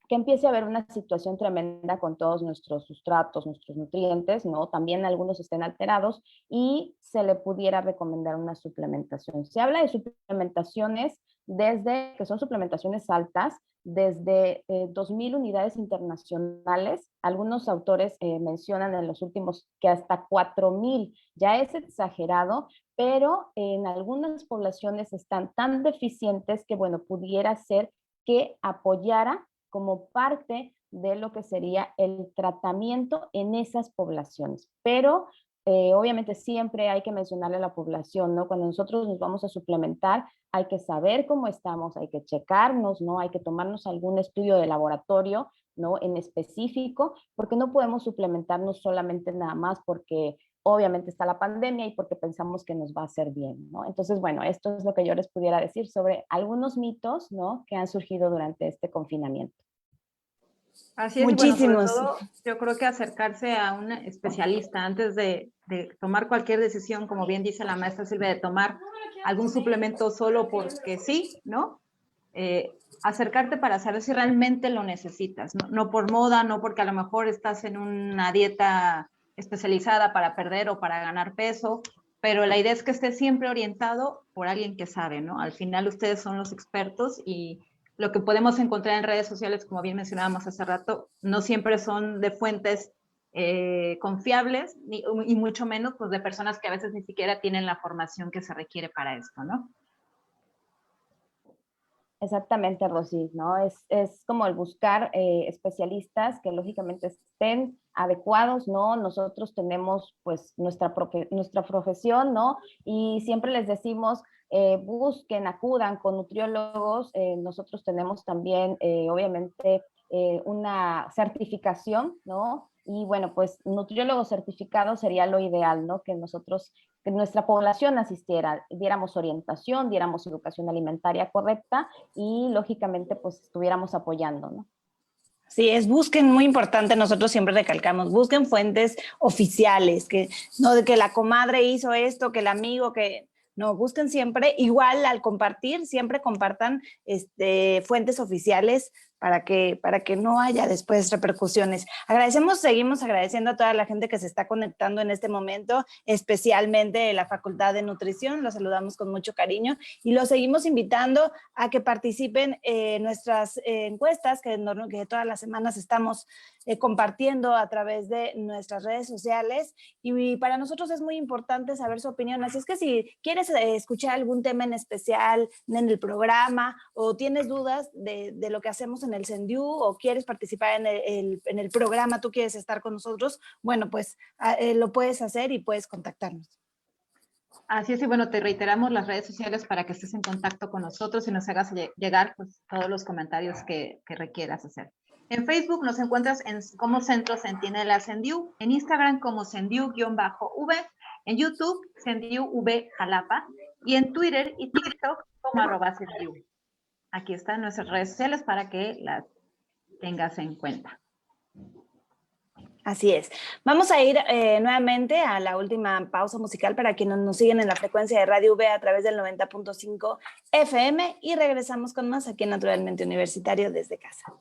que empiece a haber una situación tremenda con todos nuestros sustratos, nuestros nutrientes, ¿no? También algunos estén alterados y se le pudiera recomendar una suplementación. Se habla de suplementaciones que son suplementaciones altas, desde 2.000 unidades internacionales. Algunos autores mencionan en los últimos que hasta 4.000. Ya es exagerado, pero en algunas poblaciones están tan deficientes que, bueno, pudiera ser que apoyara como parte de lo que sería el tratamiento en esas poblaciones. Pero obviamente siempre hay que mencionarle a la población, ¿no? Cuando nosotros nos vamos a suplementar, hay que saber cómo estamos, hay que checarnos, ¿no? Hay que tomarnos algún estudio de laboratorio, ¿no? En específico, porque no podemos suplementarnos solamente nada más porque obviamente está la pandemia y porque pensamos que nos va a hacer bien, ¿no? Entonces, bueno, esto es lo que yo les pudiera decir sobre algunos mitos, ¿no? Que han surgido durante este confinamiento. Así es, y bueno, sobre Muchísimos. todo yo creo que acercarse a un especialista antes de tomar cualquier decisión, como bien dice la maestra Silvia, de tomar algún suplemento solo porque sí, ¿no? Acercarte para saber si realmente lo necesitas, ¿no? No por moda, no porque a lo mejor estás en una dieta especializada para perder o para ganar peso, pero la idea es que esté siempre orientado por alguien que sabe, ¿no? Al final ustedes son los expertos y lo que podemos encontrar en redes sociales, como bien mencionábamos hace rato, no siempre son de fuentes confiables y mucho menos pues, de personas que a veces ni siquiera tienen la formación que se requiere para esto, ¿no? Exactamente, Rosy, ¿no? Es como el buscar especialistas que lógicamente estén adecuados, ¿no? Nosotros tenemos pues nuestra profesión, ¿no? Y siempre les decimos, busquen, acudan con nutriólogos. Nosotros tenemos también, obviamente, una certificación, ¿no? Y bueno, pues nutriólogo certificado sería lo ideal, ¿no? Que nuestra población asistiera, diéramos orientación, diéramos educación alimentaria correcta y lógicamente pues estuviéramos apoyando, ¿no? Sí, busquen, muy importante, nosotros siempre recalcamos, busquen fuentes oficiales, que no de que la comadre hizo esto, que el amigo, que no, busquen siempre, igual al compartir, siempre compartan fuentes oficiales para que no haya después repercusiones. Seguimos agradeciendo a toda la gente que se está conectando en este momento, especialmente la Facultad de Nutrición, los saludamos con mucho cariño y los seguimos invitando a que participen en nuestras encuestas que todas las semanas estamos compartiendo a través de nuestras redes sociales, y para nosotros es muy importante saber su opinión, así es que si quieres escuchar algún tema en especial en el programa o tienes dudas de lo que hacemos en el CENDIU o quieres participar en el programa, tú quieres estar con nosotros, bueno, pues lo puedes hacer y puedes contactarnos. Así es, y bueno, te reiteramos las redes sociales para que estés en contacto con nosotros y nos hagas llegar pues, todos los comentarios que requieras hacer. En Facebook nos encuentras como Centro Centinela CENDIU, en Instagram como CENDIU-V, en YouTube CENDIU-V Jalapa y en Twitter y TikTok como @CENDIU. Aquí están nuestras redes sociales para que las tengas en cuenta. Así es. Vamos a ir nuevamente a la última pausa musical para quienes nos siguen en la frecuencia de Radio V a través del 90.5 FM y regresamos con más aquí en Naturalmente Universitario desde casa.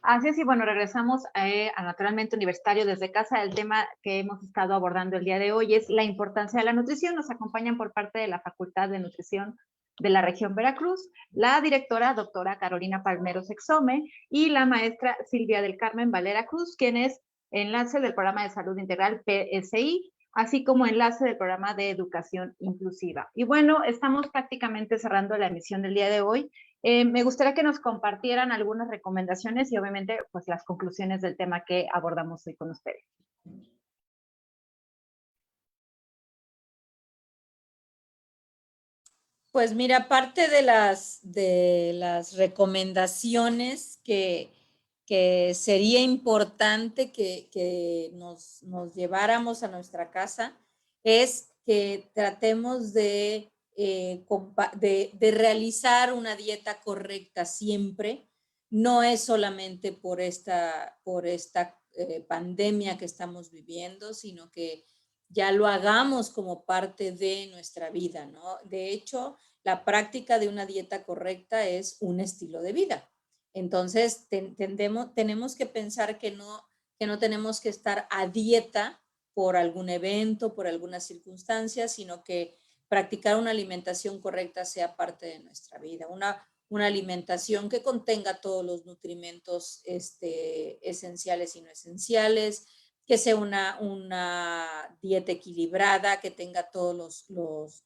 Así es, y bueno, regresamos a Naturalmente Universitario desde casa. El tema que hemos estado abordando el día de hoy es la importancia de la nutrición. Nos acompañan por parte de la Facultad de Nutrición de la región Veracruz, la directora doctora Carolina Palmeros Exome y la maestra Silvia del Carmen Valera Cruz, quien es enlace del programa de salud integral PSI, así como enlace del programa de educación inclusiva. Y bueno, estamos prácticamente cerrando la emisión del día de hoy. Me gustaría que nos compartieran algunas recomendaciones y obviamente pues las conclusiones del tema que abordamos hoy con ustedes. Pues mira, parte de las recomendaciones que sería importante que nos lleváramos a nuestra casa es que tratemos de realizar una dieta correcta siempre. No es solamente por esta pandemia que estamos viviendo, sino que ya lo hagamos como parte de nuestra vida, ¿no? De hecho, la práctica de una dieta correcta es un estilo de vida. Entonces, tenemos que pensar que no tenemos que estar a dieta por algún evento, por alguna circunstancia, sino que practicar una alimentación correcta sea parte de nuestra vida. Una alimentación que contenga todos los nutrimentos esenciales y no esenciales, que sea una dieta equilibrada, que tenga todas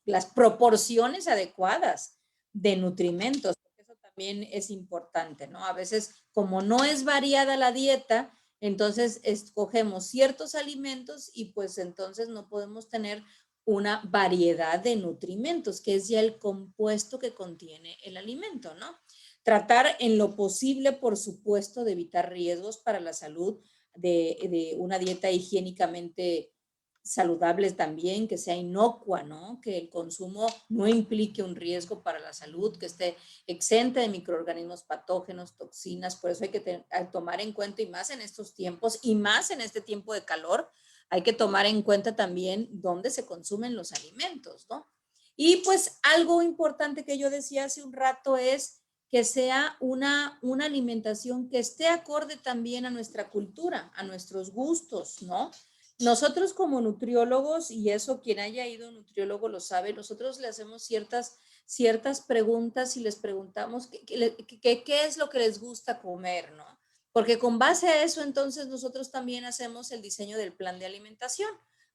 las proporciones adecuadas de nutrimentos. Eso también es importante, ¿no? A veces, como no es variada la dieta, entonces escogemos ciertos alimentos y pues entonces no podemos tener una variedad de nutrimentos, que es ya el compuesto que contiene el alimento, ¿no? Tratar en lo posible, por supuesto, de evitar riesgos para la salud, de una dieta higiénicamente saludable también, que sea inocua, ¿no? Que el consumo no implique un riesgo para la salud, que esté exenta de microorganismos patógenos, toxinas. Por eso hay que tomar en cuenta, y más en estos tiempos, y más en este tiempo de calor, hay que tomar en cuenta también dónde se consumen los alimentos, ¿no? Y pues algo importante que yo decía hace un rato es que sea una alimentación que esté acorde también a nuestra cultura, a nuestros gustos, ¿no? Nosotros como nutriólogos, y eso quien haya ido a un nutriólogo lo sabe, nosotros le hacemos ciertas preguntas y les preguntamos qué es lo que les gusta comer, ¿no? Porque con base a eso, entonces, nosotros también hacemos el diseño del plan de alimentación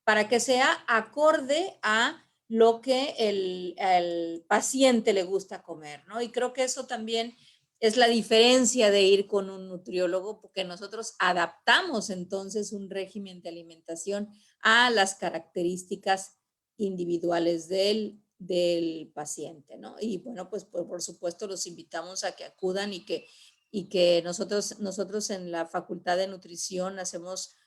para que sea acorde a lo que el paciente le gusta comer, ¿no? Y creo que eso también es la diferencia de ir con un nutriólogo, porque nosotros adaptamos entonces un régimen de alimentación a las características individuales del paciente, ¿no? Y bueno, pues por supuesto los invitamos a que acudan y que nosotros en la Facultad de Nutrición hacemos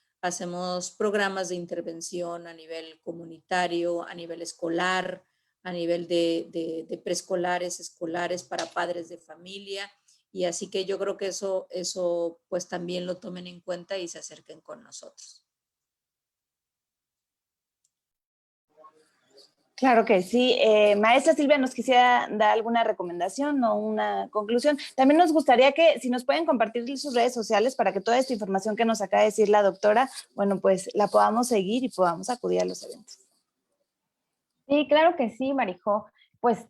programas de intervención a nivel comunitario, a nivel escolar, a nivel de preescolares, escolares, para padres de familia. Y así que yo creo que eso pues también lo tomen en cuenta y se acerquen con nosotros. Claro que sí. Maestra Silvia, ¿nos quisiera dar alguna recomendación o una conclusión? También nos gustaría que, si nos pueden compartir sus redes sociales para que toda esta información que nos acaba de decir la doctora, bueno, pues la podamos seguir y podamos acudir a los eventos. Sí, claro que sí, Marijo. Pues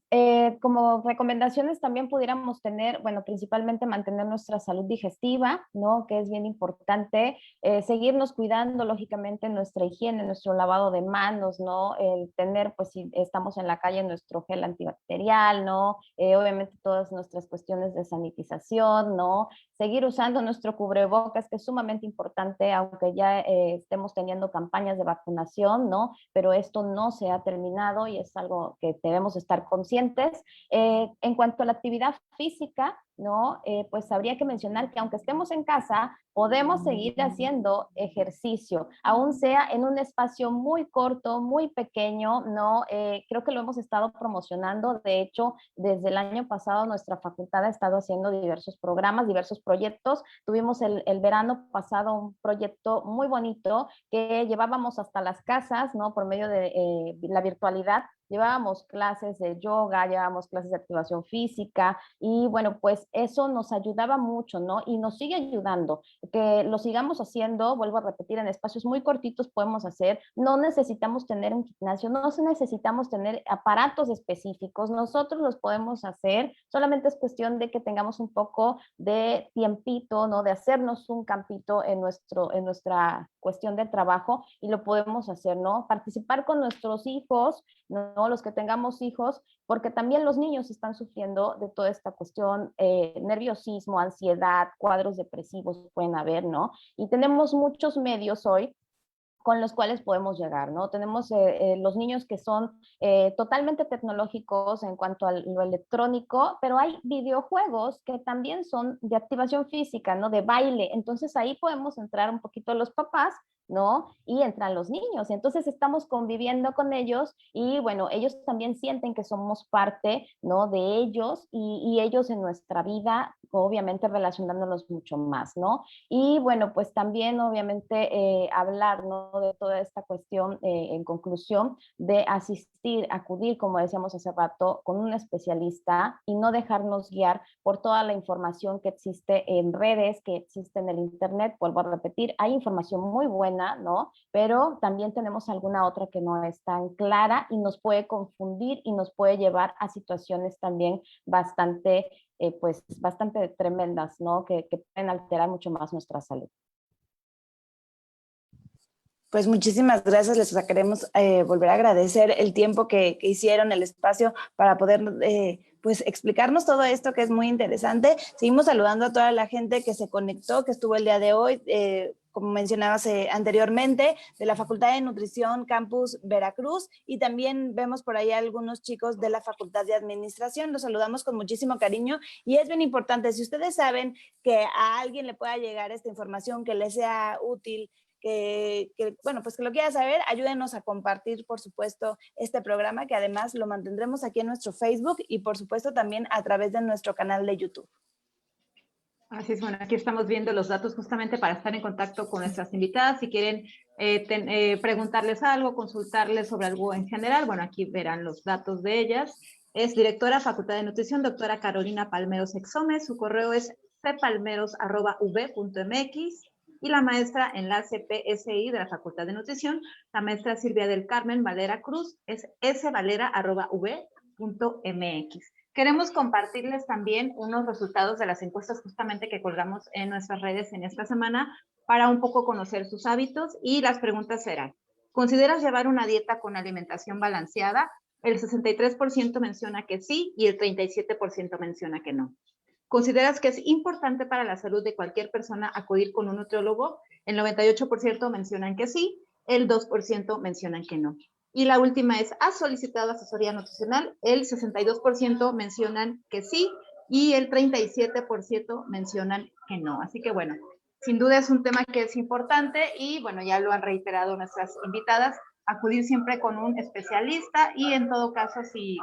como recomendaciones también pudiéramos tener, bueno, principalmente mantener nuestra salud digestiva, ¿no? Que es bien importante, seguirnos cuidando, lógicamente, nuestra higiene, nuestro lavado de manos, ¿no? El tener, pues si estamos en la calle, nuestro gel antibacterial, ¿no? Obviamente todas nuestras cuestiones de sanitización, ¿no? Seguir usando nuestro cubrebocas, que es sumamente importante, aunque ya estemos teniendo campañas de vacunación, ¿no? Pero esto no se ha terminado y es algo que debemos estar conscientes. En cuanto a la actividad física, ¿no? Pues habría que mencionar que aunque estemos en casa, podemos seguir haciendo ejercicio, aún sea en un espacio muy corto, muy pequeño, ¿no? Creo que lo hemos estado promocionando. De hecho, desde el año pasado nuestra facultad ha estado haciendo diversos programas, diversos proyectos. Tuvimos el verano pasado un proyecto muy bonito que llevábamos hasta las casas, ¿no? Por medio de la virtualidad. Llevábamos clases de yoga, llevábamos clases de activación física y bueno, pues eso nos ayudaba mucho, ¿no? Y nos sigue ayudando. Que lo sigamos haciendo, vuelvo a repetir, en espacios muy cortitos podemos hacer, no necesitamos tener un gimnasio, no necesitamos tener aparatos específicos, nosotros los podemos hacer, solamente es cuestión de que tengamos un poco de tiempito, ¿no? De hacernos un campito en nuestra cuestión de trabajo y lo podemos hacer, ¿no? Participar con nuestros hijos, ¿no? Los que tengamos hijos, porque también los niños están sufriendo de toda esta cuestión, nerviosismo, ansiedad, cuadros depresivos pueden haber, ¿no? Y tenemos muchos medios hoy con los cuales podemos llegar, ¿no? Tenemos los niños que son totalmente tecnológicos en cuanto a lo electrónico, pero hay videojuegos que también son de activación física, ¿no? De baile. Entonces ahí podemos entrar un poquito los papás, ¿no? Y entran los niños. Entonces estamos conviviendo con ellos y bueno, ellos también sienten que somos parte, ¿no? De ellos y ellos en nuestra vida, obviamente relacionándonos mucho más, ¿no? Y bueno, pues también obviamente hablar, ¿no? De toda esta cuestión, en conclusión, de asistir, acudir, como decíamos hace rato, con un especialista y no dejarnos guiar por toda la información que existe en redes, que existe en el internet. Vuelvo a repetir, hay información muy buena, ¿no? Pero también tenemos alguna otra que no es tan clara y nos puede confundir y nos puede llevar a situaciones también bastante pues bastante tremendas, ¿no? Que pueden alterar mucho más nuestra salud. Pues muchísimas gracias, les queremos volver a agradecer el tiempo que hicieron, el espacio para poder pues explicarnos todo esto que es muy interesante. Seguimos saludando a toda la gente que se conectó, que estuvo el día de hoy, como mencionabas anteriormente, de la Facultad de Nutrición Campus Veracruz, y también vemos por ahí algunos chicos de la Facultad de Administración. Los saludamos con muchísimo cariño y es bien importante, si ustedes saben que a alguien le pueda llegar esta información, que le sea útil, bueno, pues que lo quiera saber, ayúdenos a compartir, por supuesto, este programa, que además lo mantendremos aquí en nuestro Facebook y, por supuesto, también a través de nuestro canal de YouTube. Así es, bueno, aquí estamos viendo los datos justamente para estar en contacto con nuestras invitadas. Si quieren preguntarles algo, consultarles sobre algo en general, bueno, aquí verán los datos de ellas. Es directora Facultad de Nutrición, doctora Carolina Palmeros Exome. Su correo es cpalmeros@ub.mx. Y la maestra enlace PSI de la Facultad de Nutrición, la maestra Silvia del Carmen Valera Cruz, es svalera@ub.mx. Queremos compartirles también unos resultados de las encuestas justamente que colgamos en nuestras redes en esta semana para un poco conocer sus hábitos, y las preguntas serán: ¿consideras llevar una dieta con alimentación balanceada? El 63% menciona que sí y el 37% menciona que no. ¿Consideras que es importante para la salud de cualquier persona acudir con un nutriólogo? El 98% mencionan que sí, el 2% mencionan que no. Y la última es: ¿has solicitado asesoría nutricional? El 62% mencionan que sí y el 37% mencionan que no. Así que bueno, sin duda es un tema que es importante y bueno, ya lo han reiterado nuestras invitadas, acudir siempre con un especialista y en todo caso, si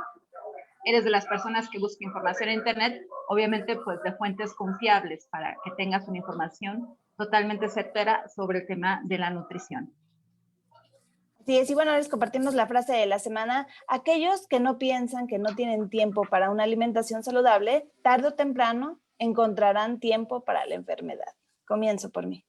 eres de las personas que busca información en internet, obviamente pues de fuentes confiables para que tengas una información totalmente certera sobre el tema de la nutrición. Así es, y bueno, les compartimos la frase de la semana. Aquellos que no piensan que no tienen tiempo para una alimentación saludable, tarde o temprano encontrarán tiempo para la enfermedad. Comienzo por mí.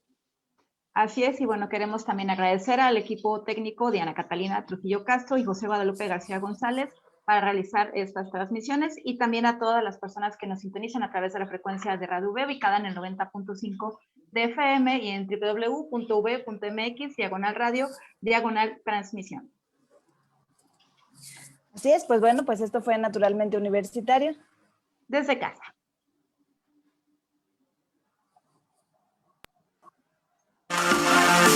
Así es, y bueno, queremos también agradecer al equipo técnico de Ana Catalina Trujillo Castro y José Guadalupe García González para realizar estas transmisiones, y también a todas las personas que nos sintonizan a través de la frecuencia de Radio V, ubicada en el 90.5 de FM y en www.v.mx/radio/transmisión. Así es, pues bueno, pues esto fue Naturalmente Universitario. Desde casa.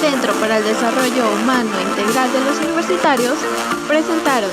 Centro para el Desarrollo Humano Integral de los Universitarios presentaron